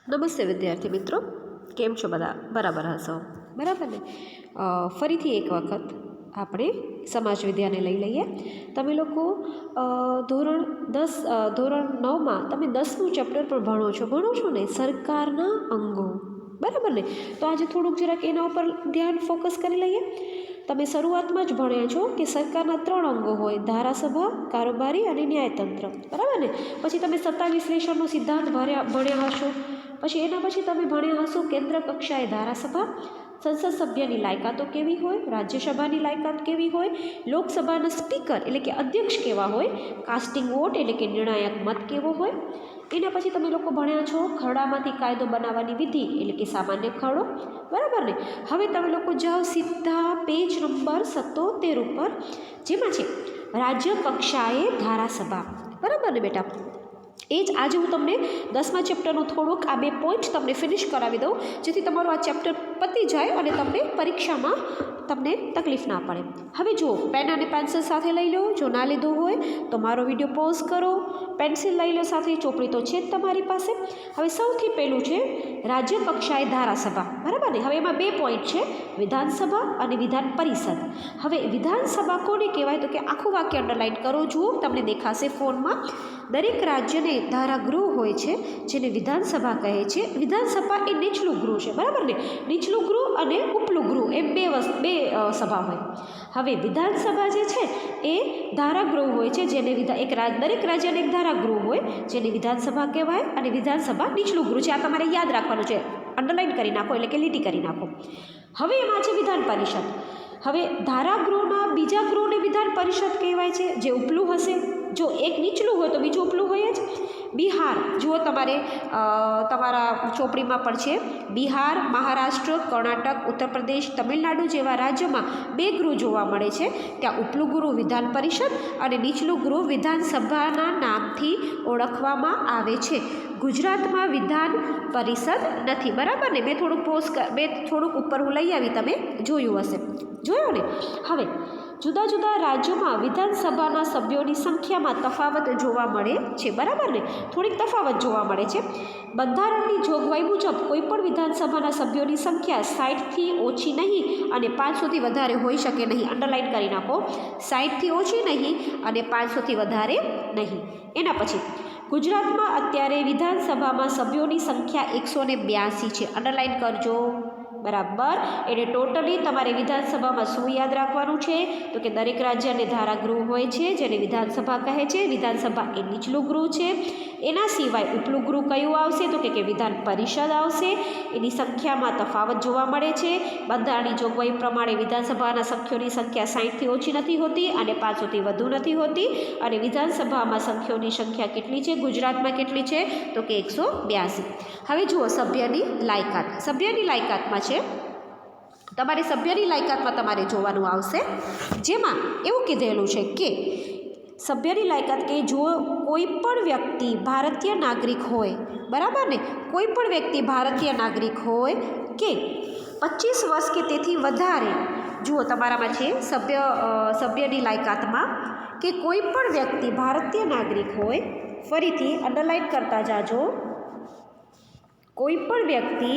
નમસ્તે વિદ્યાર્થી મિત્રો, કેમ છો બધા? બરાબર હશો, બરાબર ને? ફરીથી એક વખત આપણે સમાજ વિદ્યાને લઈ લઈએ. તમે લોકો ધોરણ 9માં તમે 10મું ચેપ્ટર પણ ભણો છો ને, સરકારના અંગો, બરાબર ને? તો આજે થોડુંક જરાક એના ઉપર ધ્યાન ફોકસ કરી લઈએ. તમે શરૂઆતમાં જ ભણ્યા છો કે સરકારના 3 અંગો હોય: ધારાસભા, કારોબારી અને ન્યાયતંત્ર, બરાબર ને? પછી તમે સત્તા વિશ્લેષણનો સિદ્ધાંત ભણ્યા હશો. પછી એના પછી તમે ભણ્યા હશો કેન્દ્ર કક્ષાએ ધારાસભા, સંસદ સભ્યની લાયકાતો કેવી હોય, રાજ્યસભાની લાયકાત કેવી હોય, લોકસભાના સ્પીકર એટલે કે અધ્યક્ષ કેવા હોય, કાસ્ટિંગ વોટ એટલે કે નિર્ણાયક મત કેવો હોય. એના પછી તમે લોકો ભણ્યા છો ખરડામાંથી કાયદો બનાવવાની વિધિ એટલે કે સામાન્ય ખરડો, બરાબર ને? હવે તમે લોકો જાઓ સીધા પેજ નંબર 77 ઉપર, જેમાં છે રાજ્ય કક્ષાએ ધારાસભા, બરાબર ને બેટા? એ જ આજે હું તમને 10મા ચેપ્ટરનું થોડુંક આ 2 પોઈન્ટ તમને ફિનિશ કરાવી દઉં, જેથી તમારું આ ચેપ્ટર પતી જાય અને તમને પરીક્ષામાં તમને તકલીફ ના પડે. હવે જુઓ, પેન અને પેન્સિલ સાથે લઈ લો. જો ના લીધું હોય તો મારો વિડીયો પોઝ કરો, પેન્સિલ લઈ લો સાથે, ચોપડી તો છે જ તમારી પાસે. હવે સૌથી પહેલું છે રાજ્ય કક્ષાએ ધારાસભા, બરાબર ને? હવે એમાં 2 પોઈન્ટ છે, વિધાનસભા અને વિધાન પરિષદ. હવે વિધાનસભા કોને કહેવાય તો કે આખું વાક્ય અંડરલાઇન કરો. જુઓ, તમને દેખાશે ફોનમાં. દરેક રાજ્યને ધારાગૃહ હોય છે, જેને વિધાનસભા કહે છે. વિધાનસભા એ નીચલું ગૃહ છે, બરાબર ને? નીચલું ગૃહ અને ઉપલું ગૃહ એમ બે સભા હોય. હવે વિધાનસભા જે છે એ ધારાગૃહ હોય છે, જેને દરેક રાજ્યને એક ધારાગૃહ હોય, જેને વિધાનસભા કહેવાય. અને વિધાનસભા નીચલું ગૃહ છે. આ તમારે યાદ રાખવાનું છે, અંડરલાઇન કરી નાખો એટલે કે લીટી કરી નાખો. હવે એમાં છે વિધાન પરિષદ. હવે ધારાગૃહના બીજા ગૃહને વિધાન પરિષદ કહેવાય છે, જે ઉપલું હશે. જો એક નીચલું હોય તો બીજું ઉપલું હોય જ. બિહાર જુઓ, તમારા ચોપડીમાં પણ છે. બિહાર, મહારાષ્ટ્ર, કર્ણાટક, ઉત્તર પ્રદેશ, તમિલનાડુ જેવા રાજ્યોમાં 2 ગૃહ જોવા મળે છે. ત્યાં ઉપલું ગૃહ વિધાન પરિષદ અને નીચલું ગૃહ વિધાનસભાના નામથી ઓળખવામાં આવે છે. ગુજરાતમાં વિધાન પરિષદ નથી, બરાબર ને? મેં થોડુંક ઉપર હું લઈ આવી, તમે જોયું હશે, જોયું ને? હવે જુદા જુદા રાજ્યોમાં વિધાનસભાના સભ્યોની સંખ્યામાં તફાવત જોવા મળે છે, બરાબર ને? થોડીક તફાવત જોવા મળે છે. બંધારણની જોગવાઈ મુજબ કોઈપણ વિધાનસભાના સભ્યોની સંખ્યા 60થી ઓછી નહીં અને 500થી વધારે હોઈ શકે નહીં. અંડરલાઇન કરી નાખો, 60થી ઓછી નહીં અને 500થી વધારે નહીં. એના પછી ગુજરાતમાં અત્યારે વિધાનસભામાં સભ્યોની સંખ્યા 182 છે. અંડરલાઇન કરજો, બરાબર? એટલે ટોટલી તમારે વિધાનસભામાં શું યાદ રાખવાનું છે તો કે દરેક રાજ્યને ધારાગૃહ હોય છે, જેને વિધાનસભા કહે છે. વિધાનસભા એ નીચલું ગૃહ છે. એના સિવાય ઉપલું ગૃહ કયું આવશે તો કે વિધાન પરિષદ આવશે. એની સંખ્યામાં તફાવત જોવા મળે છે. બંધારણની જોગવાઈ પ્રમાણે વિધાનસભાના સભ્યોની સંખ્યા 60થી ઓછી નથી હોતી અને 500થી વધુ નથી હોતી. અને વિધાનસભામાં સભ્યોની સંખ્યા કેટલી છે ગુજરાતમાં, કેટલી છે તો કે 182. હવે જુઓ સભ્યની લાયકાત. સભ્યની લાયકાતમાં છે સભ્યની લાયકાતમાં તમારે જોવાનું આવશે, જેમાં એવું કીધેલું છે કે સભ્યની લાયકાત કે જો કોઈ પણ વ્યક્તિ ભારતીય નાગરિક હોય, બરાબર ને? કોઈ પણ વ્યક્તિ ભારતીય નાગરિક હોય કે 25 વર્ષ કે તેથી વધારે. જુઓ, તમારામાં છે સભ્યની લાયકાતમાં કે કોઈ પણ વ્યક્તિ ભારતીય નાગરિક હોય. ફરીથી અંડરલાઇન કરતા જાજો. કોઈ પણ વ્યક્તિ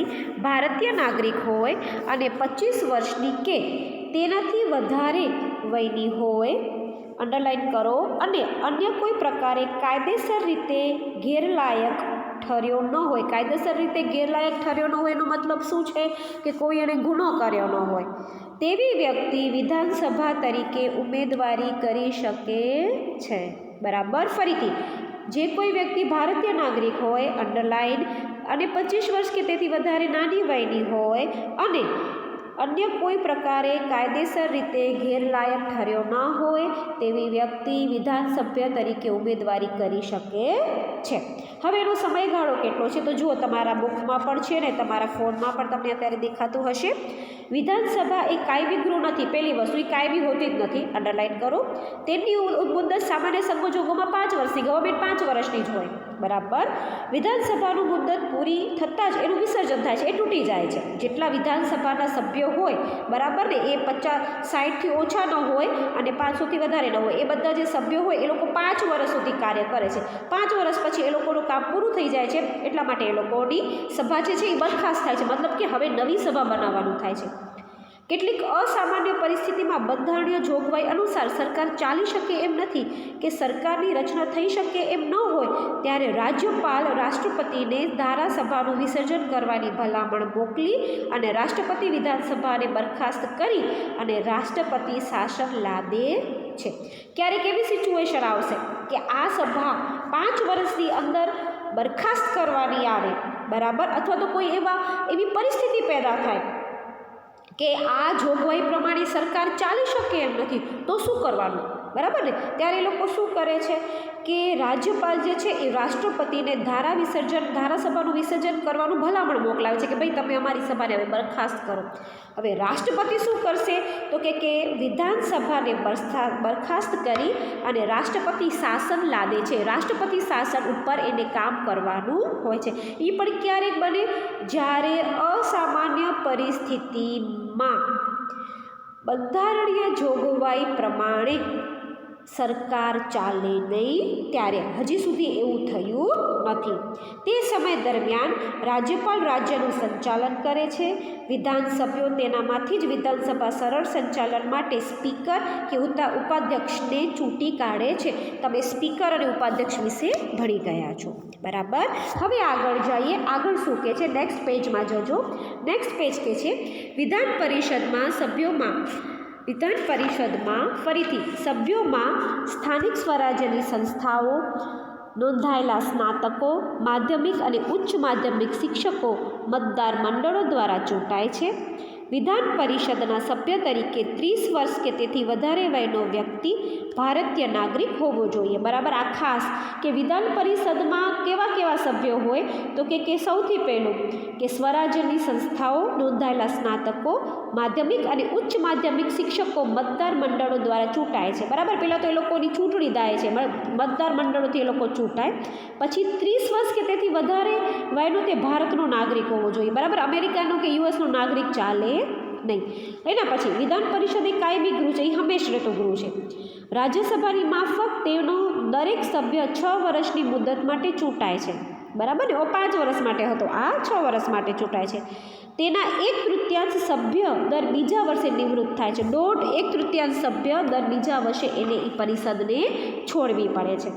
ભારતીય નાગરિક હોય અને 25 વર્ષની કે તેનાથી વધારે વયની હોય, અંડરલાઇન કરો, અને અન્ય કોઈ પ્રકારે કાયદેસર રીતે ગેરલાયક ઠર્યો ન હોય. કાયદેસર રીતે ગેરલાયક ઠર્યો ન હોય એનો મતલબ શું છે કે કોઈ એણે ગુનો કર્યો ન હોય, તેવી વ્યક્તિ વિધાનસભા તરીકે ઉમેદવારી કરી શકે છે, બરાબર? ફરીથી, જે કોઈ વ્યક્તિ ભારતીય નાગરિક હોય, અંડરલાઇન, અને 25 વર્ષ કે તેથી વધારે નાની વયની હોય અને અન્ય કોઈ પ્રકારે કાયદેસર રીતે ગેરલાયક ઠર્યો ન હોય તેવી વ્યક્તિ વિધાનસભ્ય તરીકે ઉમેદવારી કરી શકે છે. હવે એનો સમયગાળો કેટલો છે તો જુઓ, તમારા બુકમાં પણ છે ને તમારા ફોનમાં પણ તમને અત્યારે દેખાતું હશે. વિધાનસભા એ કાયમી ગૃહ નથી. પહેલી વસ્તુ, એ કાયમી હોતી જ નથી, અંડરલાઇન કરો. તેની મુદ્દત સામાન્ય સંજોગોમાં 5 વર્ષની, ગવર્મેન્ટ 5 વર્ષની જ હોય. બરાબર. વિધાનસભાનું મુદ્દત પૂરી થતાં જ એનું વિસર્જન થાય છે, એ તૂટી જાય છે. જેટલા વિધાનસભાના સભ્યો હોય, બરાબર ને, એ 60થી ઓછા ન હોય અને 500થી વધારે ન હોય, એ બધા જે સભ્યો હોય એ લોકો 5 વર્ષ સુધી કાર્ય કરે છે. 5 વર્ષ પછી એ લોકોનું કામ પૂરું થઈ જાય છે, એટલા માટે એ લોકોની સભા જે છે એ બરખાસ્ત થાય છે, મતલબ કે હવે નવી સભા બનાવવાનું થાય છે. કેટલીક અસામાન્ય પરિસ્થિતિમાં બંધારણીય જોગવાઈ અનુસાર સરકાર ચાલી શકે એમ નથી કે સરકારની રચના થઈ શકે એમ ન હોય ત્યારે રાજ્યપાલ રાષ્ટ્રપતિને ધારાસભાનું વિસર્જન કરવાની ભલામણ મોકલી અને રાષ્ટ્રપતિ વિધાનસભાને બરખાસ્ત કરી અને રાષ્ટ્રપતિ શાસન લાદે છે. ક્યારેક એવી સિચ્યુએશન આવશે કે આ સભા 5 વર્ષની અંદર બરખાસ્ત કરવાની આવે, બરાબર, અથવા તો કોઈ એવી પરિસ્થિતિ પેદા થાય કે આ જોગવાઈ પ્રમાણે સરકાર ચાલી શકે એમ નથી, તો શું કરવાનું, બરાબર ને? ત્યારે એ લોકો શું કરે છે કે રાજ્યપાલ જે છે એ રાષ્ટ્રપતિને ધારાસભાનું વિસર્જન કરવાનું ભલામણ મોકલાવે છે કે ભાઈ તમે અમારી સભાને હવે બરખાસ્ત કરો. હવે રાષ્ટ્રપતિ શું કરશે તો કે વિધાનસભાને બરખાસ્ત કરી અને રાષ્ટ્રપતિ શાસન લાદે છે. રાષ્ટ્રપતિ શાસન ઉપર એને કામ કરવાનું હોય છે. એ પણ ક્યારેક બને જ્યારે અસામાન્ય પરિસ્થિતિમાં બંધારણીય જોગવાઈ પ્રમાણે સરકાર ચાલે નહીં, ત્યારે હજી સુધી એવું થયું નથી. તે સમય દરમિયાન રાજ્યપાલ રાજ્યનું સંચાલન કરે છે. વિધાનસભ્યો તેનામાંથી જ વિધાનસભા સરળ સંચાલન માટે સ્પીકર કે ઉપાધ્યક્ષને ચૂંટી કાઢે છે. તમે સ્પીકર અને ઉપાધ્યક્ષ વિશે ભણી ગયા છો, બરાબર. હવે આગળ જઈએ. આગળ શું કહે છે? નેક્સ્ટ પેજમાં જજો. નેક્સ્ટ પેજ કહે છે વિધાન પરિષદમાં ફરીથી સભ્યોમાં સ્થાનિક સ્વરાજ્યની સંસ્થાઓ, નોંધાયેલા સ્નાતકો, માધ્યમિક અને ઉચ્ચ માધ્યમિક શિક્ષકો મતદાર મંડળો દ્વારા ચૂંટાય છે. વિધાન પરિષદના સભ્ય તરીકે 30 વર્ષ કે તેથી વધારે વયનો વ્યક્તિ ભારતીય નાગરિક હોવો જોઈએ, બરાબર. આ ખાસ કે વિધાન પરિષદમાં કેવા સભ્યો હોય તો કે સૌથી પહેલું કે સ્વરાજ્યની સંસ્થાઓ, નોંધાયેલા સ્નાતકો, માધ્યમિક અને ઉચ્ચ માધ્યમિક શિક્ષકો મતદાર મંડળો દ્વારા ચૂંટાય છે, બરાબર. પહેલાં તો એ લોકોની ચૂંટણી થાય છે, મતદાર મંડળોથી એ લોકો ચૂંટાય. પછી 30 વર્ષ કે તેથી વધારે વયનો તે ભારતનો નાગરિક હોવો જોઈએ, બરાબર. અમેરિકાનો કે યુએસનો નાગરિક ચાલે નહીં. એના પછી વિધાન પરિષદ એક કાયમી ગૃહ છે, એ હંમેશ રહેતો ગૃહ છે. રાજ્યસભાની માફક તેનો દરેક સભ્ય 6 વર્ષની મુદત માટે ચૂંટાય છે, બરાબર ને. 5 વર્ષ માટે હતો, આ 6 વર્ષ માટે ચૂંટાય છે. તેના 1/3 સભ્ય દર બીજા વર્ષે નિવૃત્ત થાય છે. 1/3 સભ્ય દર બીજા વર્ષે એને એ પરિષદને છોડવી પડે છે.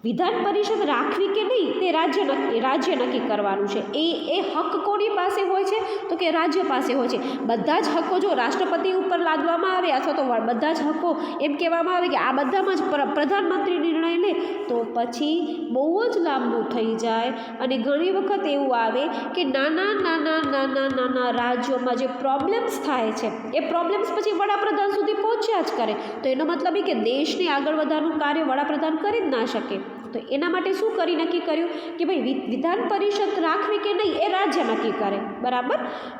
વિધાન પરિષદ રાખવી કે નહીં તે રાજ્ય નક્કી કરવાનું છે. એ હક કોની પાસે હોય છે તો કે રાજ્ય પાસે હોય છે. બધા જ હકો જો રાષ્ટ્રપતિ ઉપર લાદવામાં આવે અથવા તો બધા જ હકો એમ કહેવામાં આવે કે આ બધામાં જ પ્રધાનમંત્રી નિર્ણય લે તો પછી બહુ જ લાંબુ થઈ જાય. અને ઘણી વખત એવું આવે કે નાના રાજ્યોમાં જે પ્રોબ્લેમ્સ થાય છે એ પ્રોબ્લેમ્સ પછી વડાપ્રધાન સુધી પહોંચ્યા જ કરે. તો એનો મતલબ એ કે દેશને આગળ વધવાનું કાર્ય વડાપ્રધાન કરી જ ના શકે. તો એના માટે શું નક્કી કર્યું કે ભાઈ વિધાન પરિષદ રાખવી કે નહીં એ રાજ્ય નક્કી કરે, બરાબર.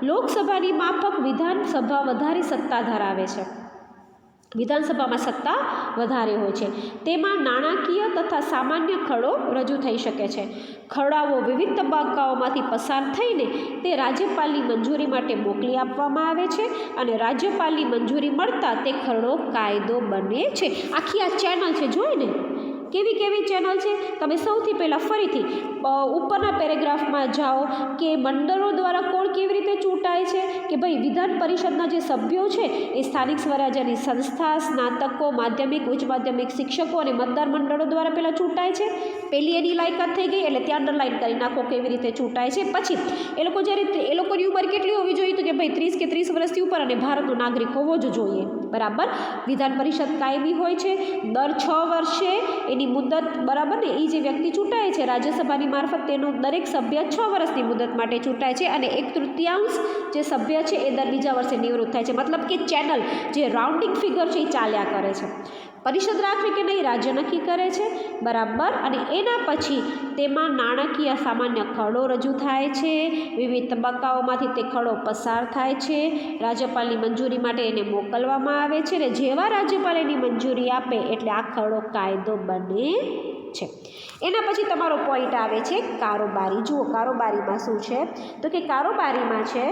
લોકસભાની માફક વિધાનસભા વધારે સત્તા ધરાવે છે. વિધાનસભામાં સત્તા વધારે હોય છે. તેમાં નાણાકીય તથા સામાન્ય ખરડો રજૂ થઈ શકે છે. ખરડાઓ વિવિધ તબક્કાઓમાંથી પસાર થઈને તે રાજ્યપાલની મંજૂરી માટે મોકલી આપવામાં આવે છે અને રાજ્યપાલની મંજૂરી મળતા તે ખરડો કાયદો બને છે. આખી આ ચેનલ છે, જોઈને કેવી ચેનલ છે. તમે સૌથી પહેલાં ફરીથી ઉપરના પેરેગ્રાફમાં જાઓ કે મંડળો દ્વારા કોણ કેવી રીતે ચૂંટાય છે કે ભાઈ વિધાન પરિષદના જે સભ્યો છે એ સ્થાનિક સ્વરાજ્યની સંસ્થા, સ્નાતકો, માધ્યમિક, ઉચ્ચ માધ્યમિક શિક્ષકો અને મતદાર મંડળો દ્વારા પહેલાં ચૂંટાય છે. પહેલી એની લાયકાત થઈ ગઈ એટલે ત્યાં અંડરલાઇન કરી નાખો કેવી રીતે ચૂંટાય છે. પછી એ લોકોની ઉંમર કેટલી હોવી જોઈએ તો કે ભાઈ 30 કે 30 વર્ષથી ઉપર અને ભારતનો નાગરિક હોવો જ જોઈએ, બરાબર. વિધાન પરિષદ કાયમી હોય છે. દર 6 વર્ષે એની મુદત, બરાબર ને. એ જે વ્યક્તિ ચૂંટાય છે રાજ્યસભાની મારફત તેનો દરેક સભ્ય 6 વર્ષની મુદત માટે ચૂંટાય છે અને 1/3 જે સભ્ય છે એ દર બીજા વર્ષે નિવૃત્ત થાય છે. મતલબ કે ચેનલ જે રાઉન્ડિંગ ફિગર છે એ ચાલ્યા કરે છે. પરિષદ રાખવી કે નહીં રાજ્ય નક્કી કરે છે, બરાબર. અને એના પછી તેમાં નાણાકીય સામાન્ય ખરડો રજૂ થાય છે. વિવિધ તબક્કાઓમાંથી તે ખરડો પસાર થાય છે. રાજ્યપાલની મંજૂરી માટે એને મોકલવામાં આવે છે અને જેવા રાજ્યપાલ એની મંજૂરી આપે એટલે આ ખરડો કાયદો બને છે। એના પછી તમારો પોઈન્ટ આવે છે કારોબારી। જુઓ કારોબારીમાં શું છે, તો કે કારોબારીમાં છે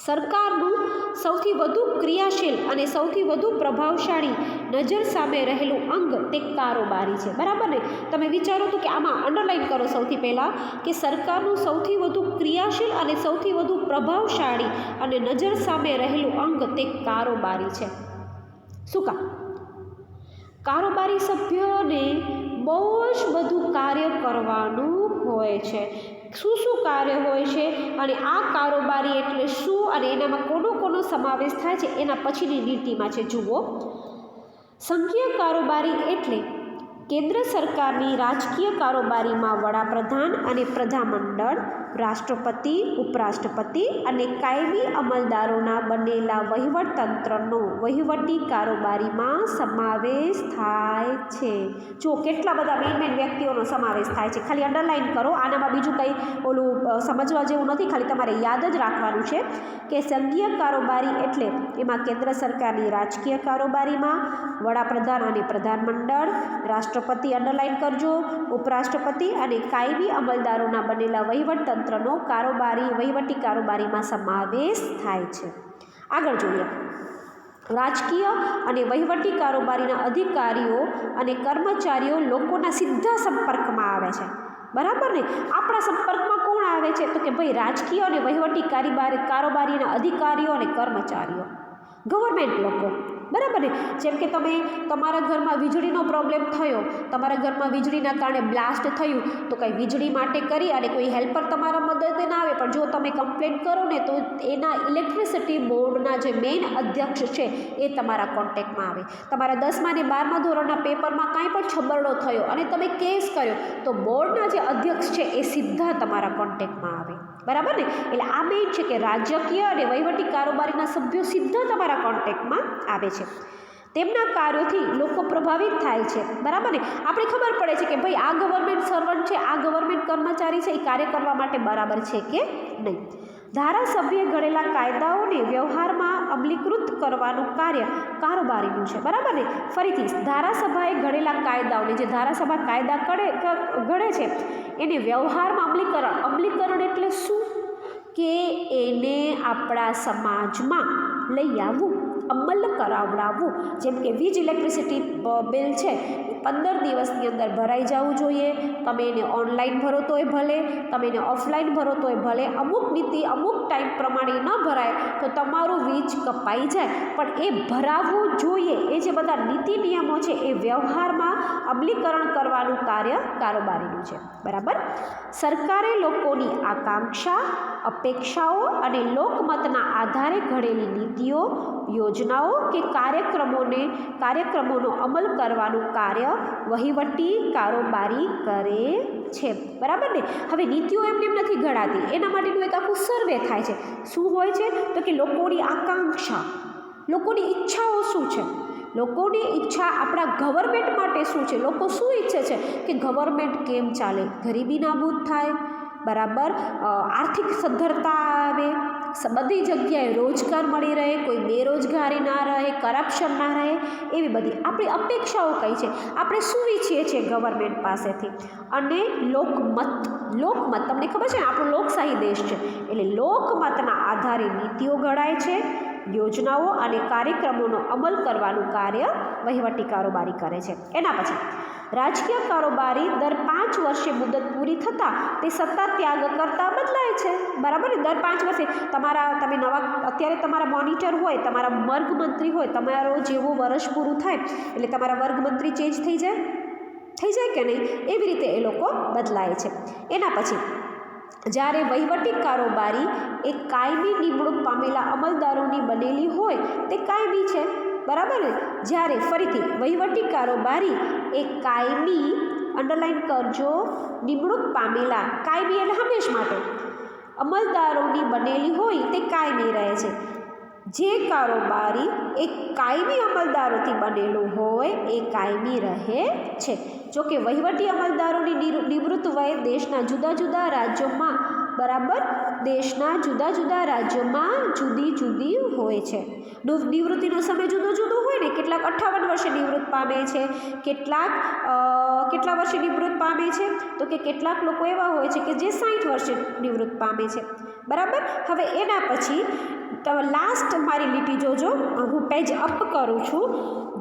સરકારનું સૌથી વધુ ક્રિયાશીલ અને સૌથી વધુ પ્રભાવશાળી નજર સામે રહેલું અંગ તે કારોબારી છે, બરાબર ને। તમે વિચારો તો કે આમાં અંડરલાઇન કરો સૌથી પહેલાં કે સરકારનું સૌથી વધુ ક્રિયાશીલ અને સૌથી વધુ પ્રભાવશાળી અને નજર સામે રહેલું અંગ તે કારોબારી છે। શું કામ? કારોબારી સભ્યોને બહુ જ બધું કાર્ય કરવાનું હોય છે। શું કાર્ય હોય છે અને આ કારોબારી એટલે શું અને એનામાં કોનો સમાવેશ થાય છે એના પછીની લીટીમાં છે। જુઓ, સંઘીય કારોબારી એટલે કેન્દ્ર સરકારની રાજકીય કારોબારીમાં વડાપ્રધાન અને પ્રધાનમંડળ, રાષ્ટ્રપતિ, ઉપરાષ્ટ્રપતિ અને કાયમી અમલદારોના બનેલા વહીવટતંત્રનો વહીવટી કારોબારીમાં સમાવેશ થાય છે। જો કેટલા બધા મેઇન વ્યક્તિઓનો સમાવેશ થાય છે, ખાલી અંડરલાઇન કરો, આનામાં બીજું કંઈ સમજવા જેવું નથી, ખાલી તમારે યાદ જ રાખવાનું છે કે સંઘીય કારોબારી એટલે એમાં કેન્દ્ર સરકારની રાજકીય કારોબારીમાં વડાપ્રધાન અને પ્રધાનમંડળ, રાષ્ટ્રપતિ અંડરલાઇન કરજો, ઉપરાષ્ટ્રપતિ અને કાયમી અમલદારોના બનેલા વહીવટતંત્રનો વહીવટી કારોબારીમાં સમાવેશ થાય છે। આગળ જોઈએ, રાજકીય અને વહીવટી કારોબારીના અધિકારીઓ અને કર્મચારીઓ લોકોના સીધા સંપર્કમાં આવે છે, બરાબર ને। આપણા સંપર્કમાં કોણ આવે છે, તો કે ભાઈ રાજકીય અને વહીવટી કારોબારીના અધિકારીઓ અને કર્મચારીઓ, ગવર્મેન્ટ લોકો, બરાબર ને। જેમ કે તમે તમારા ઘરમાં વીજળીનો પ્રોબ્લેમ થયો, તમારા ઘરમાં વીજળીના કારણે બ્લાસ્ટ થયું, તો કંઈ વીજળી માટે કરી અને કોઈ હેલ્પર તમારા મદદે ના આવે, પણ જો તમે કમ્પ્લેન કરો ને તો એના ઇલેક્ટ્રિસિટી બોર્ડના જે મેઇન અધ્યક્ષ છે એ તમારા કોન્ટેક્ટમાં આવે। તમારા 10મા અને 12મા ધોરણના પેપરમાં કાંઈ પણ છબરડો થયો અને તમે કેસ કર્યો તો બોર્ડના જે અધ્યક્ષ છે એ સીધા તમારા કોન્ટેક્ટમાં આવે, બરાબર ને। એટલે આ મેઇન છે કે રાજકીય અને વહીવટી કારોબારીના સભ્યો સીધા તમારા કોન્ટેક્ટમાં આવે છે। તેમના કાર્યોથી લોકો પ્રભાવિત થાય છે, બરાબર ને। આપણે ખબર પડે છે કે ભાઈ આ ગવર્મેન્ટ સર્વન્ટ છે, આ ગવર્મેન્ટ કર્મચારી છે, એ કાર્ય કરવા માટે બરાબર છે કે નહીં। ધારાસભ્યે ઘડેલા કાયદાઓને વ્યવહારમાં અમલીકૃત કરવાનું કાર્ય કારોબારીનું છે, બરાબર ને। ફરીથી ધારાસભાએ ઘડેલા કાયદાઓને, જે ધારાસભા કાયદા ઘડે છે એને વ્યવહારમાં અમલીકરણ એટલે શું કે એને આપણા સમાજમાં લઈ આવવું, અમલ કરાવડાવવું। જેમ કે વીજ ઇલેક્ટ્રિસિટી બિલ છે 15 દિવસની અંદર ભરાઈ જવું જોઈએ, તમે એને ઓનલાઈન ભરો તોય ભલે, તમે એને ઓફલાઈન ભરો તોય ભલે, અમુક નીતિ અમુક ટાઈમ પ્રમાણે ન ભરાય તો તમારું વીજ કપાઈ જાય, પણ એ ભરાવવું જોઈએ। એ જે બધા નીતિ નિયમો છે એ વ્યવહારમાં અમલીકરણ કરવાનું કાર્ય કારોબારીનું છે, બરાબર। સરકારે લોકોની આકાંક્ષા, અપેક્ષાઓ અને લોકમતના આધારે ઘડેલી નીતિઓ, યોજનાઓ કે કાર્યક્રમોનો અમલ કરવાનું કાર્ય વહીવટી કારોબારી કરે છે, બરાબર ને। હવે નીતિઓ એમને નથી ઘડાતી, એના માટેનું એક આખું સર્વે થાય છે। શું હોય છે, તો કે લોકોની આકાંક્ષા, લોકોની ઈચ્છાઓ શું છે, લોકોની ઈચ્છા આપણા ગવર્મેન્ટ માટે શું છે, લોકો શું ઈચ્છે છે કે ગવર્મેન્ટ કેમ ચાલે, ગરીબી નાબૂદ થાય, બરાબર, આર્થિક સદ્ધરતા આવે, બધી જગ્યાએ રોજગાર મળી રહે, કોઈ બેરોજગારી ના રહે, કરપ્શન ના રહે, એવી બધી આપણી અપેક્ષાઓ કઈ છે, આપણે શું ઈચ્છીએ છીએ ગવર્મેન્ટ પાસેથી। અને લોકમત તમને ખબર છે ને આપણો લોકશાહી દેશ છે, એટલે લોકમતના આધારે નીતિઓ ઘડાય છે, યોજનાઓ અને કાર્યક્રમોનો અમલ કરવાનું કાર્ય વહીવટી કારોબારી કરે છે। એના પછી રાજકીય કારોબારી દર 5 વર્ષે મુદત પૂરી થતાં તે સત્તા ત્યાગ કરતા બદલાય છે, બરાબર ને। દર 5 વર્ષે તમે અત્યારે તમારા મોનિટર હોય, તમારા વર્ગમંત્રી હોય, તમારો જેવું વર્ષ પૂરું થાય એટલે તમારા વર્ગમંત્રી ચેન્જ થઈ જાય કે નહીં, એવી રીતે એ લોકો બદલાય છે। એના પછી જ્યારે વહીવટી કારોબારી એ કાયમી નિમણૂક પામેલા અમલદારોની બનેલી હોય તે કાયમી છે, બરાબર ને। જ્યારે ફરીથી વહીવટી કારોબારી એ કાયમી, અંડરલાઇન કરજો, નિમણૂક પામેલા, કાયમી એટલે હંમેશ માટે, અમલદારોની બનેલી હોય તે કાયમી રહે છે। જે કારોબારી એ કાયમી અમલદારોથી બનેલું હોય એ કાયમી રહે છે। જો કે વહીવટી અમલદારોની નિવૃત્ત વયે દેશના જુદા જુદા રાજ્યોમાં બરાબર દેશના જુદા જુદા રાજ્યોમાં જુદી જુદી હોય છે. નિવૃત્તિનો સમય જુદો જુદો હોય ને, કેટલાક 58 વર્ષે નિવૃત્ત પામે છે, કેટલાક કેટલા વર્ષે નિવૃત્ત પામે છે, તો કે કેટલાક લોકો એવા હોય છે કે જે 60 વર્ષે નિવૃત્ત પામે છે. બરાબર. હવે એના પછી લાસ્ટ મારી લીટી જોજો, હું પેજ અપ કરું છું.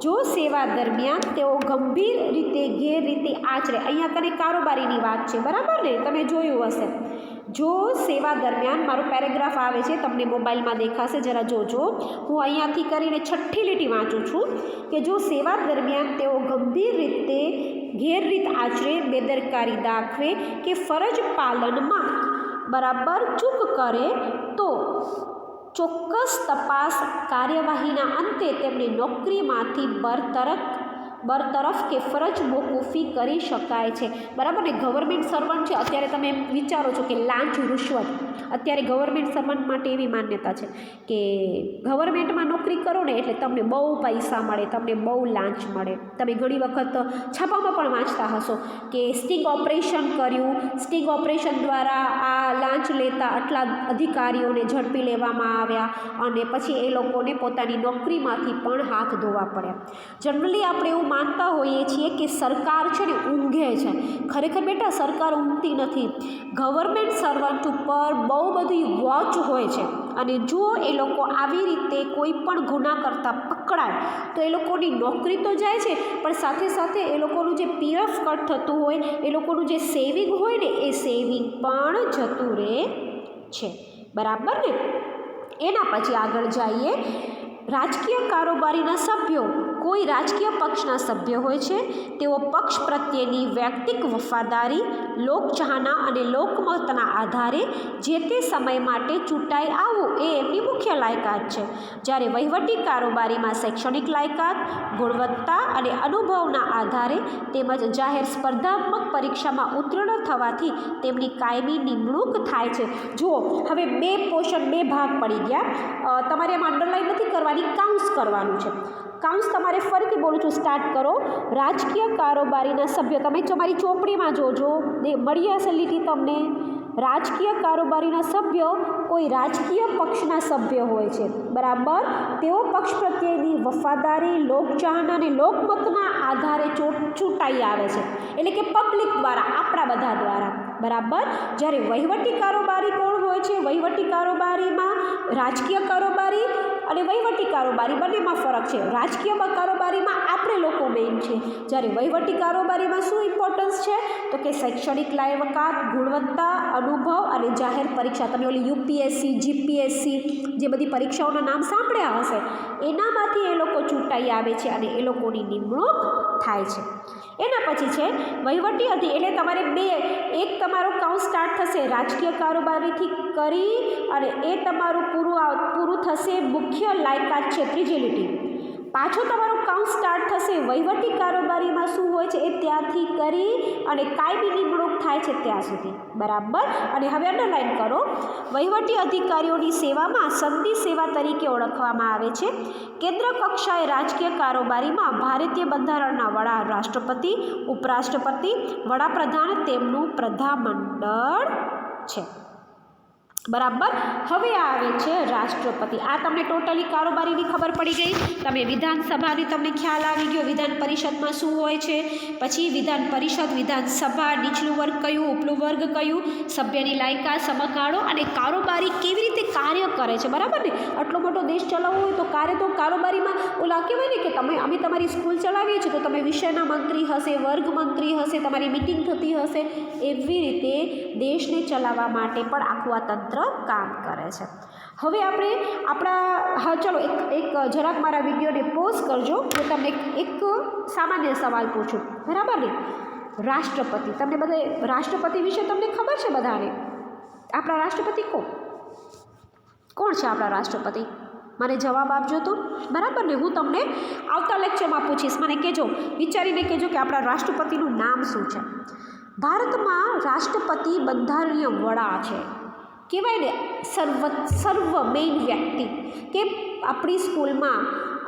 જો સેવા દરમિયાન તેઓ ગંભીર રીતે ગેરરીતિ આચરે, અહીંયા કને કારોબારીની વાત છે, બરાબર ને, તમે જોયું હશે. જો સેવા દરમિયાન, મારો પેરેગ્રાફ આવે છે તમને મોબાઈલમાં દેખાશે, જરા જોજો. હું અહીંયાથી કરીને 6ઠ્ઠી લીટી વાંચું છું કે જો સેવા દરમિયાન તેઓ ગંભીર રીતે ગેરરીત આચરે, બેદરકારી દાખવે કે ફરજ પાલનમાં બરાબર ચૂક કરે તો ચોક્કસ તપાસ કાર્યવાહીના અંતે તેમને નોકરીમાંથી બરતરફ કે ફરજ મોકૂફી કરી શકાય છે. બરાબર ને. ગવર્મેન્ટ સર્વન્ટ છે, અત્યારે તમે એમ વિચારો છો કે લાંચ રૂશ્વત, અત્યારે ગવર્મેન્ટ સર્વન્ટ માટે એવી માન્યતા છે કે ગવર્મેન્ટમાં નોકરી કરો ને એટલે તમને બહુ પૈસા મળે, તમને બહુ લાંચ મળે. તમે ઘણી વખત છાપામાં પણ વાંચતા હશો કે સ્ટિંગ ઓપરેશન કર્યું, સ્ટિંગ ઓપરેશન દ્વારા આ લાંચ લેતા આટલા અધિકારીઓને ઝડપી લેવામાં આવ્યા અને પછી એ લોકોને પોતાની નોકરીમાંથી પણ હાથ ધોવા પડ્યા. જનરલી આપણે એવું માનતા હોઈએ છીએ કે સરકાર છે ને ઊંઘે છે. ખરેખર બેટા સરકાર ઊંઘતી નથી. ગવર્મેન્ટ સર્વન્ટ ઉપર બહુ બધી વોચ હોય છે અને જો એ લોકો આવી રીતે કોઈ પણ ગુના કરતાં પકડાય તો એ લોકોની નોકરી તો જાય છે, પણ સાથે સાથે એ લોકોનું જે પીએફ કટ થતું હોય, એ લોકોનું જે સેવિંગ હોય ને, એ સેવિંગ પણ જતું રહે છે. બરાબર ને. એના પછી આગળ જઈએ. રાજકીય કારોબારીના સભ્યો કોઈ રાજકીય પક્ષના સભ્ય હોય છે. તેઓ પક્ષ પ્રત્યેની વૈયક્તિક વફાદારી, લોકચાહના અને લોકમતના આધારે જે તે સમય માટે ચૂંટાઈ આવવું એ એમની મુખ્ય લાયકાત છે. જ્યારે વહીવટી કારોબારીમાં શૈક્ષણિક લાયકાત, ગુણવત્તા અને અનુભવના આધારે તેમજ જાહેર સ્પર્ધાત્મક પરીક્ષામાં ઉત્તીર્ણ થવાથી તેમની કાયમી નિમણૂક થાય છે. જુઓ, હવે બે ભાગ પડી ગયા. તમારે એમાં અંડરલાઈન નથી કરવાની, કાઉન્સ કરવાનું છે. કાઉન્સ તમારે ફરીથી બોલું છું, સ્ટાર્ટ કરો. રાજકીય કારોબારીના સભ્યો, તમે તમારી ચોપડીમાં જોજો, મળી હશે લીટી તમને. રાજકીય કારોબારીના સભ્યો કોઈ રાજકીય પક્ષના સભ્ય હોય છે. બરાબર. તેઓ પક્ષ પ્રત્યેની વફાદારી, લોકચાહના અને લોકમતના આધારે ચૂંટાઈ આવે છે, એટલે કે પબ્લિક દ્વારા, આપણા બધા દ્વારા. બરાબર. જ્યારે વહીવટી કારોબારી કોણ હોય છે? વહીવટી કારોબારીમાં રાજકીય કારોબારી અને વહીવટી કારોબારી બંનેમાં ફરક છે. રાજકીય કારોબારીમાં આપણે લોકો મેઇન છે, જ્યારે વહીવટી કારોબારીમાં શું ઇમ્પોર્ટન્સ છે? તો કે શૈક્ષણિક લાયકાત, ગુણવત્તા, અનુભવ અને જાહેર પરીક્ષા. તમે ઓલી યુપીએસસી, જીપીએસસી જે બધી પરીક્ષાઓના નામ સાંભળ્યા હશે, એનામાંથી એ લોકો ચૂંટાઈ આવે છે અને એ લોકોની નિમણૂક થાય છે. એના પછી છે વહીવટી એટલે તમારે એક તમારો કાઉન્ટ સ્ટાર્ટ થશે રાજકીય કારોબારીથી કરી અને એ તમારું પૂરું થશે મુખ્ય લાયકાત છે, ત્રીજી લીટી. પાછો તમારો કાઉન્ટ સ્ટાર્ટ થશે વહીવટી કારોબારીમાં શું હોય છે એ ત્યાંથી કરી અને કાયમી નિમણૂક થાય છે ત્યાં સુધી. બરાબર. અને હવે અંડરલાઈન કરો. વહીવટી અધિકારીઓની સેવામાં સંધિ સેવા તરીકે ઓળખવામાં આવે છે. કેન્દ્ર કક્ષાએ રાજકીય કારોબારીમાં ભારતીય બંધારણના વડા રાષ્ટ્રપતિ, ઉપરાષ્ટ્રપતિ, વડાપ્રધાન તેમનું પ્રધાનમંડળ છે. બરાબર. હવે આવે છે રાષ્ટ્રપતિ. આ તમને ટોટલી કારોબારીની ખબર પડી ગઈ. તમે વિધાનસભાની તમને ખ્યાલ આવી ગયો, વિધાન પરિષદમાં શું હોય છે. પછી વિધાન પરિષદ, વિધાનસભા, નીચલું વર્ગ કયું, ઉપલું વર્ગ કયું, સભ્યની લાયકાત, સમયગાળો અને કારોબારી કેવી રીતે કાર્ય કરે છે. બરાબર ને. આટલો મોટો દેશ ચલાવવો હોય તો કારોબારીમાં ઓલા કહેવાય ને કે અમે તમારી સ્કૂલ ચલાવીએ છીએ તો તમે વિષયના મંત્રી હશે, વર્ગ મંત્રી હશે, તમારી મિટિંગ થતી હશે. એવી રીતે દેશને ચલાવવા માટે પણ આખું આ તંત્ર કામ કરે છે. હવે ચલો એક જરાક મારા વિડીયોને પોઝ કરજો. હું તમને એક સામાન્ય સવાલ પૂછું. બરાબર ને. રાષ્ટ્રપતિ, તમને બધે રાષ્ટ્રપતિ વિશે તમને ખબર છે બધાને? આપણા રાષ્ટ્રપતિ કોણ છે? આપણા રાષ્ટ્રપતિ મને જવાબ આપજો તો. બરાબર ને. હું તમને આવતા લેક્ચરમાં પૂછીશ. મને કહેજો, વિચારીને કહેજો કે આપણા રાષ્ટ્રપતિનું નામ શું છે. ભારતમાં રાષ્ટ્રપતિ બંધારણીય વડા છે, કહેવાય ને સર્વ મેઇન વ્યક્તિ. કે આપણી સ્કૂલમાં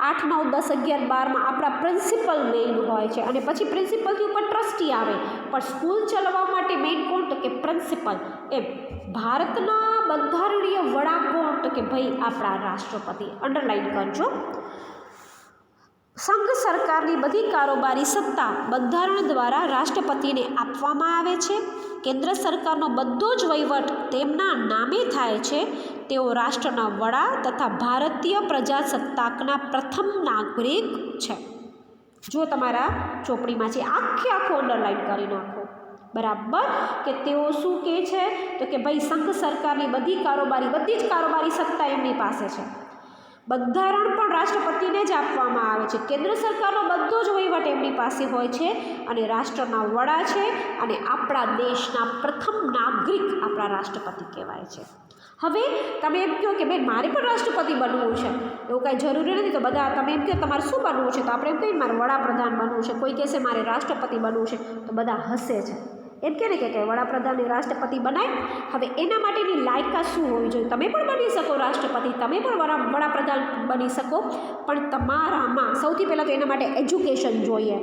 8, 9, 10, 11, 12માં આપણા પ્રિન્સિપલ મેઇન હોય છે અને પછી પ્રિન્સિપલથી ઉપર ટ્રસ્ટી આવે, પણ સ્કૂલ ચલાવવા માટે મેઇન કોણ? તો કે પ્રિન્સિપલ. એમ ભારતના બંધારણીય વડા કોણ? તો કે ભાઈ આપણા રાષ્ટ્રપતિ. અંડરલાઇન કરજો. સંઘ સરકારની બધી કારોબારી સત્તા બંધારણ દ્વારા રાષ્ટ્રપતિને આપવામાં આવે છે. કેન્દ્ર સરકારનો બધો જ વહીવટ તેમના નામે થાય છે. તેઓ રાષ્ટ્રના વડા તથા ભારતીય પ્રજાસત્તાકના પ્રથમ નાગરિક છે. જો તમારા ચોપડીમાં છે આખું અંડરલાઇન કરી નાખો. બરાબર, કે તેઓ શું કહે છે? તો કે ભાઈ સંઘ સરકારની બધી જ કારોબારી સત્તા એમની પાસે છે. બંધારણ પણ રાષ્ટ્રપતિને જ આપવામાં આવે છે. કેન્દ્ર સરકારનો બધો જ વહીવટ એમની પાસે હોય છે અને રાષ્ટ્રના વડા છે અને આપણા દેશના પ્રથમ નાગરિક આપણા રાષ્ટ્રપતિ કહેવાય છે. હવે તમે એમ કહો કે બેન મારે પણ રાષ્ટ્રપતિ બનવું છે, એવું કાંઈ જરૂરી નથી. તો બધા તમે એમ કહો તમારે શું બનવું છે? તો આપણે એમ કહીએ મારે વડાપ્રધાન બનવું છે. કોઈ કહેશે મારે રાષ્ટ્રપતિ બનવું છે, તો બધા હસે છે. એમ કહે ને કે વડાપ્રધાનને રાષ્ટ્રપતિ બનાય. હવે એના માટેની લાયકાત શું હોવી જોઈએ? તમે પણ બની શકો રાષ્ટ્રપતિ, તમે પણ વડાપ્રધાન બની શકો, પણ તમારામાં સૌથી પહેલાં તો એના માટે એજ્યુકેશન જોઈએ.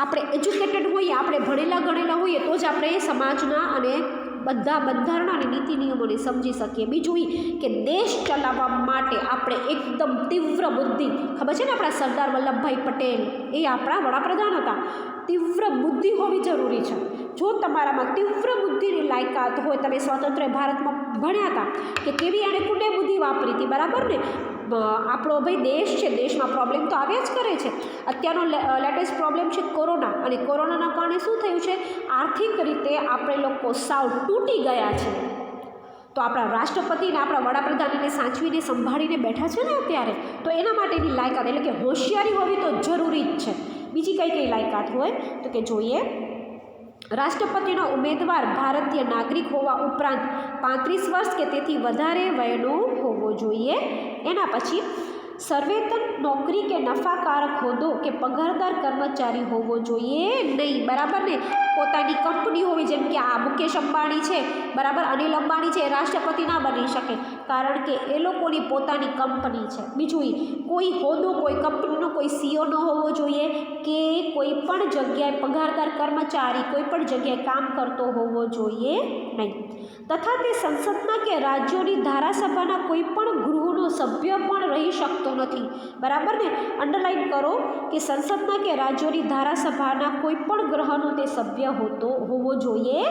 આપણે એજ્યુકેટેડ હોઈએ, આપણે ભણેલા ગણેલા હોઈએ તો જ આપણે સમાજના અને બધા બંધારણ અને નીતિ નિયમોને સમજી શકીએ. બીજું કે દેશ ચલાવવા માટે આપણે એકદમ તીવ્ર બુદ્ધિ, ખબર છે ને આપણા સરદાર વલ્લભભાઈ પટેલ એ આપણા વડાપ્રધાન હતા. તીવ્ર બુદ્ધિ હોવી જરૂરી છે. જો તમારામાં તીવ્ર બુદ્ધિની લાયકાત હોય, તમે સ્વતંત્ર ભારતમાં ભણ્યા હતા કે કેવી એણે કુંડે બુદ્ધિ વાપરી હતી, બરાબર ને? આપણો ભાઈ દેશ છે, દેશમાં પ્રોબ્લેમ તો આવ્યા જ કરે છે. અત્યારનો લેટેસ્ટ પ્રોબ્લેમ છે કોરોના, અને કોરોનાના કારણે શું થયું છે? આર્થિક રીતે આપણે લોકો સાવ તૂટી ગયા છે. તો આપણા રાષ્ટ્રપતિને આપણા વડાપ્રધાનને સાચવીને સંભાળીને બેઠા છે ને અત્યારે, તો એના માટેની લાયકાત એટલે કે હોશિયારી હોવી તો જરૂરી જ છે. બીજી કઈ લાયકાત હોય તો કે જોઈએ, રાષ્ટ્રપતિનો ઉમેદવાર ભારતીય નાગરિક હોવા ઉપરાંત 35 વર્ષ કે તેથી વધારે વયનો હોવો જોઈએ. એના પછી સર્વેતન નોકરી કે નફાકારક હોદ્દો કે પગારદાર કર્મચારી હોવો જોઈએ નહીં, બરાબર ને? પોતાની કંપની હોવી, જેમ કે આ મુકેશ અંબાણી છે, બરાબર, અનિલ અંબાણી છે, એ રાષ્ટ્રપતિ ના બની શકે કારણ કે એ લોકોની પોતાની કંપની છે. બીજું કોઈ હોદ્દો, કોઈ કંપનીનો કોઈ CEO ન હોવો જોઈએ કે કોઈ પણ જગ્યાએ પગારદાર કર્મચારી કોઈ પણ જગ્યાએ કામ કરતો હોવો જોઈએ નહીં. તથા તે સંસદના કે રાજ્યોની ધારાસભાના કોઈ પણ ગૃહનો સભ્ય પણ રહી શકતો નથી, બરાબર ને? અંડરલાઇન કરો કે સંસદના કે રાજ્યોની ધારાસભાના કોઈ પણ ગ્રહનો તે સભ્ય હોવો જોઈએ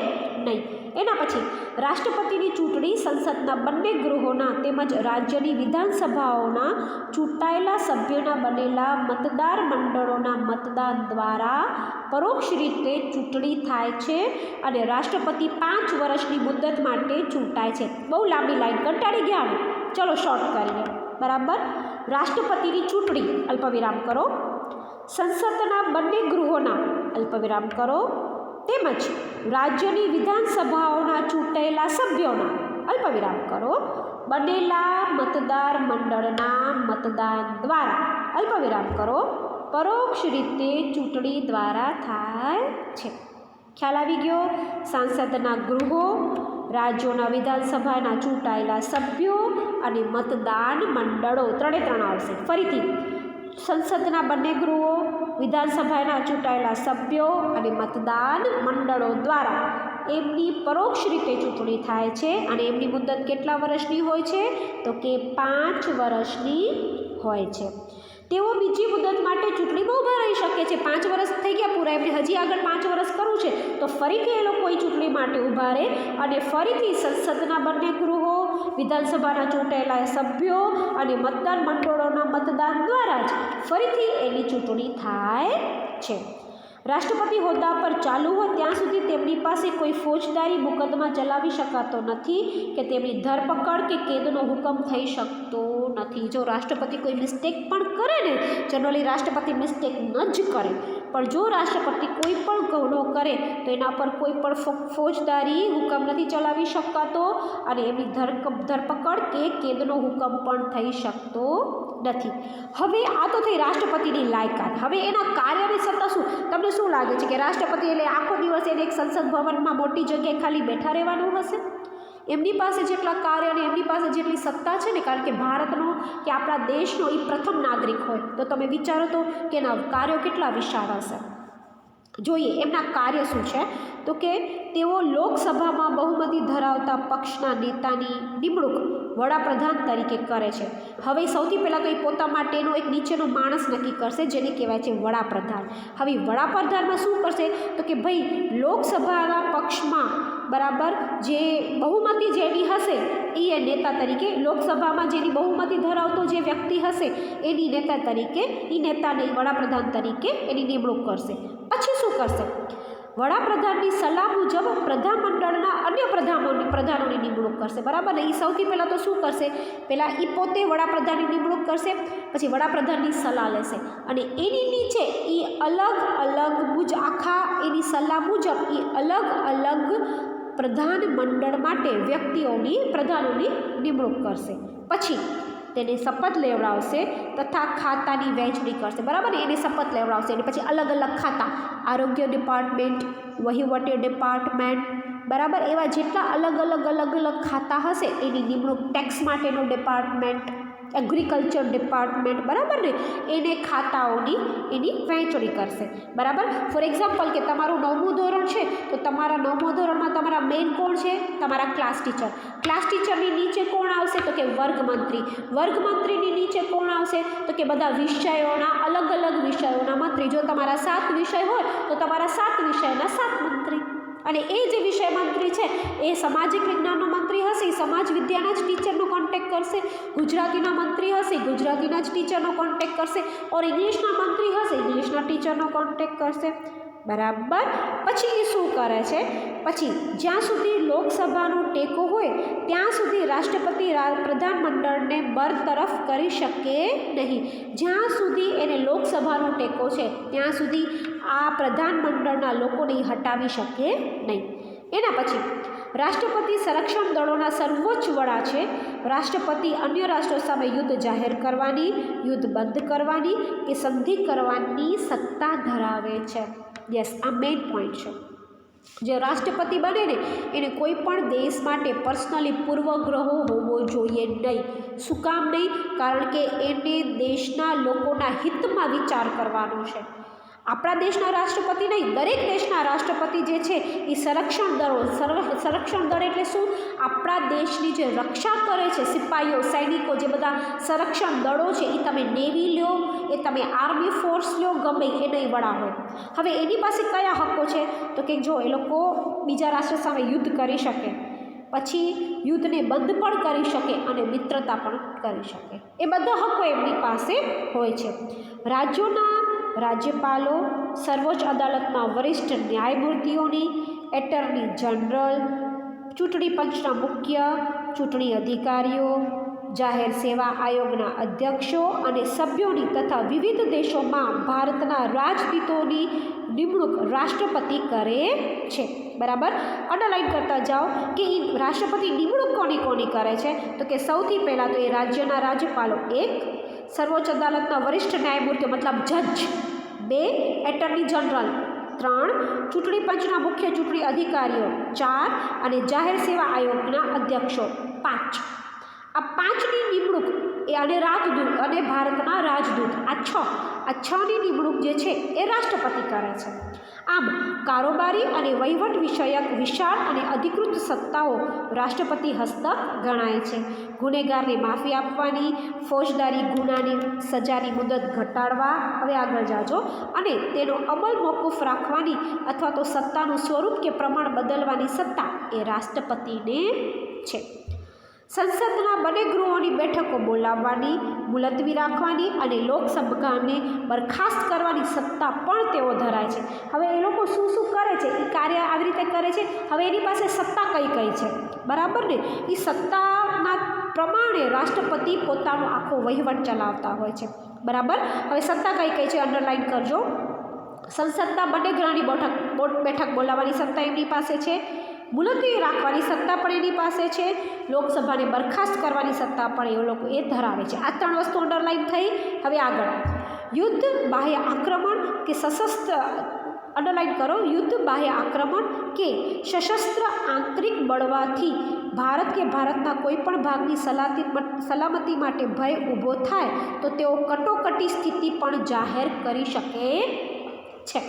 નહીં. એના પછી રાષ્ટ્રપતિની ચૂંટણી સંસદના બંને ગૃહોના તેમજ રાજ્યની વિધાનસભાઓના ચૂંટાયેલા સભ્યોના બનેલા મતદાર મંડળોના મતદાન દ્વારા પરોક્ષ રીતે ચૂંટણી થાય છે અને રાષ્ટ્રપતિ 5 વર્ષની મુદત માટે ચૂંટાય છે. બહુ લાંબી લાઈન, કંટાળી ગયા ને? ચલો શોર્ટ કરીએ, બરાબર? રાષ્ટ્રપતિની ચૂંટણી અલ્પવિરામ કરો, સંસદના બંને ગૃહોના અલ્પવિરામ કરો, તેમજ રાજ્યની વિધાનસભાઓના ચૂંટાયેલા સભ્યોના અલ્પવિરામ કરો બનેલા મતદાર મંડળના મતદાન દ્વારા અલ્પવિરામ કરો પરોક્ષ રીતે ચૂંટણી દ્વારા થાય છે. ખ્યાલ આવી ગયો? સાંસદના ગૃહો, રાજ્યોના વિધાનસભાના ચૂંટાયેલા સભ્યો અને મતદાન મંડળો, 3 આવશે. ફરીથી, સંસદના બંને ગૃહો, વિધાનસભાના ચૂંટાયેલા સભ્યો અને મતદાન મંડળો દ્વારા એમની પરોક્ષ રીતે ચૂંટણી થાય છે અને એમની મુદત કેટલા વર્ષની હોય છે? તો કે 5 વર્ષની હોય છે. તેઓ બીજી મુદત માટે ચૂંટણીમાં ઊભા રહી શકે છે. 5 વર્ષ થઈ ગયા પૂરા, એમને હજી આગળ 5 વર્ષ કરવું છે તો ફરીથી એ લોકો ચૂંટણી માટે ઊભા રહે અને ફરીથી સંસદના બંને ગૃહો, વિધાનસભાના ચૂંટાયેલા સભ્યો અને મતદાન મંડળોના મતદાન દ્વારા જ ફરીથી એની ચૂંટણી થાય છે. રાષ્ટ્રપતિ હોદ્દા પર ચાલુ હોય ત્યાં સુધી તેમની પાસે કોઈ ફોજદારી મુકદ્દમા ચલાવી શકાતો નથી કે તેમની ધરપકડ કે કેદનો હુકમ થઈ શકતો નથી. જો રાષ્ટ્રપતિ કોઈ મિસ્ટેક પણ કરે ને, જનરલી રાષ્ટ્રપતિ મિસ્ટેક ન જ કરે, પણ જો રાષ્ટ્રપતિ કોઈ પણ ગુનો કરે તો એના પર કોઈ પણ ફોજદારી હુકમ નથી ચલાવી શકાતો અને એમની ધરપકડ કે કેદનો હુકમ પણ થઈ શકતો નથી. હવે આ તો થઈ રાષ્ટ્રપતિની લાયકાત. હવે એના કાર્યની સત્તા શું? તમને શું લાગે છે કે રાષ્ટ્રપતિ એટલે આખો દિવસ એને એક સંસદ ભવનમાં મોટી જગ્યાએ ખાલી બેઠા રહેવાનું હશે? એમની પાસે જેટલા કાર્ય અને એમની પાસે જેટલી સત્તા છે ને, કારણ કે ભારતનો કે આપણા દેશનો એ પ્રથમ નાગરિક હોય, તો તમે વિચારો તો કે એના કાર્યો કેટલા વિશાળ હશે. જોઈએ એમના કાર્ય શું છે, તો કે તેઓ લોકસભામાં બહુમતી ધરાવતા પક્ષના નેતાની નિમણૂક વડાપ્રધાન તરીકે કરે છે. હવે સૌથી પહેલાં તો એ પોતા માટેનો એક નીચેનો માણસ નક્કી કરશે, જેને કહેવાય છે વડાપ્રધાન. હવે વડાપ્રધાનમાં શું કરશે, તો કે ભાઈ લોકસભાના પક્ષમાં બરાબર જે બહુમતી જેની હશે એ નેતા તરીકે, લોકસભામાં જેની બહુમતી ધરાવતો જે વ્યક્તિ હશે એની નેતા તરીકે, એ નેતાને વડાપ્રધાન તરીકે એની નિમણૂક કરશે. પછી શું કરશે, વડાપ્રધાનની સલાહ મુજબ પ્રધાનમંડળના અન્ય પ્રધાનોની નિમણૂક કરશે. બરાબર ને. એ સૌથી પહેલાં તો શું કરશે, પહેલાં એ પોતે વડાપ્રધાનની નિમણૂક કરશે, પછી વડાપ્રધાનની સલાહ લેશે અને એની નીચે એ અલગ અલગ આખા એની સલાહ મુજબ એ અલગ અલગ પ્રધાનમંડળ માટે પ્રધાનોની નિમણૂક કરશે. પછી તેને શપથ લેવડાવશે તથા ખાતાની વહેંચણી કરશે. બરાબર ને. એને શપથ લેવડાવશે અને પછી અલગ અલગ ખાતા, આરોગ્ય ડિપાર્ટમેન્ટ, વહીવટી ડિપાર્ટમેન્ટ, બરાબર, એવા જેટલા અલગ અલગ ખાતા હશે એની નિમણૂક, ટેક્સ માટેનો ડિપાર્ટમેન્ટ, એગ્રીકલ્ચર ડિપાર્ટમેન્ટ, બરાબર ને, એને ખાતાઓની એની વહેંચણી કરશે. બરાબર. ફોર એક્ઝામ્પલ કે તમારું 9મું ધોરણ છે તો તમારા 9મા ધોરણમાં તમારા મેઇન કોણ છે, તમારા ક્લાસ ટીચર. ક્લાસ ટીચરની નીચે કોણ આવશે, તો કે વર્ગમંત્રી. વર્ગમંત્રીની નીચે કોણ આવશે, તો કે બધા વિષયોના અલગ અલગ વિષયોના મંત્રી. જો તમારા 7 વિષય હોય તો તમારા 7 વિષયના 7 મંત્રી. અને એ જે વિષય મંત્રી છે એ સામાજિક વિજ્ઞાનનો મંત્રી હશે, સમાજ વિદ્યાના જ ટીચરનો કોન્ટેક્ટ કરશે. ગુજરાતીના મંત્રી હશે, ગુજરાતીના જ ટીચરનો કોન્ટેક્ટ કરશે. ઓર ઇંગ્લિશના મંત્રી હશે, ઇંગ્લિશના ટીચરનો કોન્ટેક્ટ કરશે. બરાબર. પછી એ શું કરે છે, પછી જ્યાં સુધી લોકસભાનો ટેકો હોય ત્યાં સુધી રાષ્ટ્રપતિ પ્રધાનમંડળને બરતરફ કરી શકે નહીં. જ્યાં સુધી એને લોકસભાનો ટેકો છે ત્યાં સુધી આ પ્રધાનમંડળના લોકોને હટાવી શકે નહીં. એના પછી રાષ્ટ્રપતિ સંરક્ષણ દળોના સર્વોચ્ચ વડા છે. રાષ્ટ્રપતિ અન્ય રાષ્ટ્રો સામે યુદ્ધ જાહેર કરવાની, યુદ્ધ બંધ કરવાની કે સંધિ કરવાની સત્તા ધરાવે છે. યસ, આ મેઇન પોઈન્ટ છે. જે રાષ્ટ્રપતિ બને ને એને કોઈ પણ દેશ માટે પર્સનલી પૂર્વગ્રહો હોવો જોઈએ નહીં. શું કામ નહીં? કારણ કે એને દેશના લોકોના હિતમાં વિચાર કરવાનો છે. આપણા દેશના રાષ્ટ્રપતિ નહીં, દરેક દેશના રાષ્ટ્રપતિ જે છે એ સંરક્ષણ દળ એટલે શું, આપણા દેશની જે રક્ષા કરે છે, સિપાહીઓ, સૈનિકો, જે બધા સંરક્ષણ દળો છે, એ તમે નેવી લો, એ તમે આર્મી ફોર્સ લો, ગમે એ નહીં વડા હોય. હવે એની પાસે કયા હક્કો છે, તો કે જો એ લોકો બીજા રાષ્ટ્ર સામે યુદ્ધ કરી શકે, પછી યુદ્ધને બંધ પણ કરી શકે અને મિત્રતા પણ કરી શકે. એ બધા હક્કો એમની પાસે હોય છે. રાજ્યોના રાજ્યપાલો, સર્વોચ્ચ અદાલતમાં વરિષ્ઠ ન્યાયમૂર્તિઓની, એટર્ની જનરલ, ચૂંટણી પંચના મુખ્ય ચૂંટણી અધિકારીઓ, જાહેર સેવા આયોગના અધ્યક્ષો અને સભ્યોની તથા વિવિધ દેશોમાં ભારતના રાજદૂતોની નિમણૂક રાષ્ટ્રપતિ કરે છે. બરાબર. અંડરલાઇન કરતા જાઓ કે એ રાષ્ટ્રપતિ નિમણૂક કોની કરે છે, તો કે સૌથી પહેલાં તો એ રાજ્યના રાજ્યપાલો 1, સર્વોચ્ચ અદાલતના વરિષ્ઠ ન્યાયમૂર્તિઓ મતલબ જજ 2, એટર્ની જનરલ 3, ચૂંટણી પંચના મુખ્ય ચૂંટણી અધિકારીઓ 4 અને જાહેર સેવા આયોગના અધ્યક્ષો 5. આ 5ની નિમણૂક અને ભારતના રાજદૂત, આ 6ની નિમણૂક જે છે એ રાષ્ટ્રપતિ કરે છે. આમ કારોબારી અને વહીવટ વિષયક વિશાળ અને અધિકૃત સત્તાઓ રાષ્ટ્રપતિ હસ્તક ગણાય છે. ગુનેગારને માફી આપવાની, ફોજદારી ગુનાની સજાની મુદત ઘટાડવા, હવે આગળ જાજો, અને તેનો અમલ મોકૂફ રાખવાની અથવા તો સત્તાનું સ્વરૂપ કે પ્રમાણ બદલવાની સત્તા એ રાષ્ટ્રપતિને છે. સંસદના બંને ગૃહોની બેઠકો બોલાવવાની, મુલતવી રાખવાની અને લોકસભાને બરખાસ્ત કરવાની સત્તા પણ તેઓ ધરાય છે. હવે એ લોકો શું કરે છે, એ કાર્ય આવી રીતે કરે છે. હવે એની પાસે સત્તા કઈ છે, બરાબર ને. એ સત્તાના પ્રમાણે રાષ્ટ્રપતિ પોતાનો આખો વહીવટ ચલાવતા હોય છે. બરાબર. હવે સત્તા કઈ છે અંડરલાઇન કરજો. સંસદના બંને ગૃહની બેઠક બોલાવવાની સત્તા એમની પાસે છે. મુલતવી રાખવાની સત્તા પણ એની પાસે છે. લોકસભાને બરખાસ્ત કરવાની સત્તા પણ એ ધરાવે છે. આ 3 વસ્તુ અંડરલાઇન થઈ. હવે આગળ યુદ્ધ, બાહ્ય આક્રમણ કે સશસ્ત્ર અંડરલાઇન કરો, યુદ્ધ, બાહ્ય આક્રમણ કે સશસ્ત્ર આંતરિક બળવાથી ભારત કે ભારતના કોઈપણ ભાગની સલામતી માટે ભય ઊભો થાય તો તેઓ કટોકટી સ્થિતિ પણ જાહેર કરી શકે છે.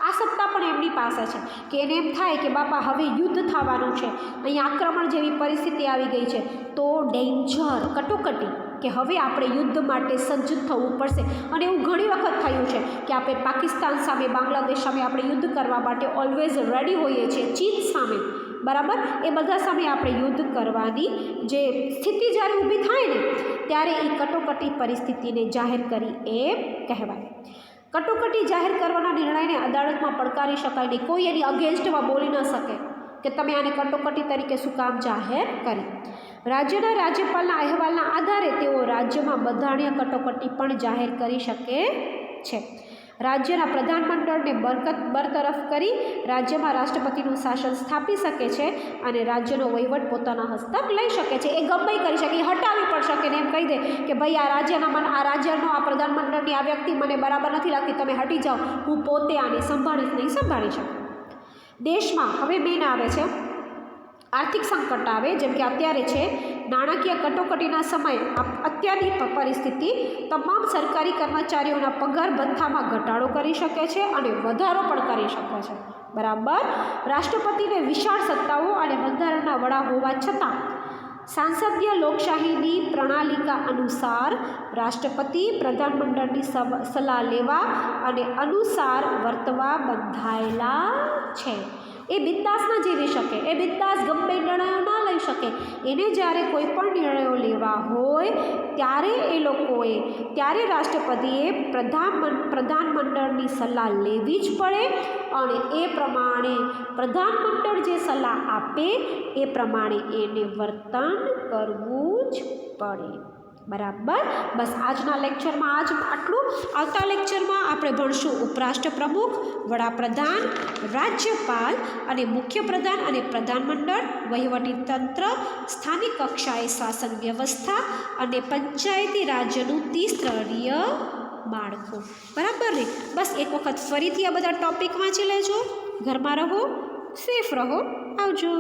આ સત્તા પણ એમની પાસે છે કે એને એમ થાય કે બાપા હવે યુદ્ધ થવાનું છે, અહીંયા આક્રમણ જેવી પરિસ્થિતિ આવી ગઈ છે, તો ડેન્જર, કટોકટી, કે હવે આપણે યુદ્ધ માટે સજ્જ થવું પડશે. અને એવું ઘણી વખત થયું છે કે આપણે પાકિસ્તાન સામે, બાંગ્લાદેશ સામે આપણે યુદ્ધ કરવા માટે ઓલવેઝ રેડી હોઈએ છીએ, ચીન સામે, બરાબર, એ બધા સામે આપણે યુદ્ધ કરવાની જે સ્થિતિ જ્યારે ઊભી થાય ને ત્યારે એ કટોકટી પરિસ્થિતિને જાહેર કરી એમ કહેવાય. કટોકટી જાહેર કરવાના નિર્ણયને અદાલતમાં પડકારી શકાય નહીં. કોઈ એની અગેન્સ્ટમાં બોલી ન શકે કે તમે આને કટોકટી તરીકે શું કામ જાહેર કરી. રાજ્યના રાજ્યપાલના અહેવાલના આધારે તેઓ રાજ્યમાં બંધારણીય કટોકટી પણ જાહેર કરી શકે છે. રાજ્યના પ્રધાનમંડળને બરતરફ કરી રાજ્યમાં રાષ્ટ્રપતિનું શાસન સ્થાપી શકે છે અને રાજ્યનો વહીવટ પોતાના હસ્તક લઈ શકે છે. એ ગમે કરી શકે, એ હટાવી પણ શકે ને એમ કહી દે કે ભાઈ આ રાજ્યનો આ પ્રધાનમંડળની આ વ્યક્તિ મને બરાબર નથી લાગતી, તમે હટી જાઓ, હું પોતે આને સંભાળીશ નહીં સંભાળી શકું. દેશમાં હવે મેન આવે છે આર્થિક સંકટ આવે, જેમ કે અત્યારે છે નાણાકીય કટોકટીના સમયે અત્યારની પરિસ્થિતિ તમામ સરકારી કર્મચારીઓના પગાર ભથ્થામાં ઘટાડો કરી શકે છે અને વધારો પણ કરી શકે છે, બરાબર. રાષ્ટ્રપતિને વિશાળ સત્તાઓ અને બંધારણના વડા હોવા છતાં સાંસદીય લોકશાહીની પ્રણાલિકા અનુસાર રાષ્ટ્રપતિ પ્રધાનમંડળની સલાહ લેવા અને અનુસાર વર્તવા બંધાયેલા છે. એ બિંદાસ ન જીવી શકે, એ બિંદાસ ગમે નિર્ણયો ના લઈ શકે. એને જ્યારે કોઈ પણ નિર્ણયો લેવા હોય ત્યારે રાષ્ટ્રપતિએ પ્રધાનમંડળની સલાહ લેવી જ પડે અને એ પ્રમાણે પ્રધાનમંડળ જે સલાહ આપે એ પ્રમાણે એને વર્તન કરવું જ પડે, બરાબર. બસ આજના લેક્ચરમાં આટલું. આવતા લેક્ચરમાં આપણે ભણશું ઉપરાષ્ટ્ર પ્રમુખ, વડાપ્રધાન, રાજ્યપાલ અને મુખ્યપ્રધાન અને પ્રધાનમંડળ, વહીવટીતંત્ર, સ્થાનિક કક્ષાએ શાસન વ્યવસ્થા અને પંચાયતી રાજ્યનું ત્રિસ્તરીય માળખું, બરાબર ને. બસ એક વખત ફરીથી આ બધા ટોપિક વાંચી લેજો. ઘરમાં રહો, સેફ રહો. આવજો.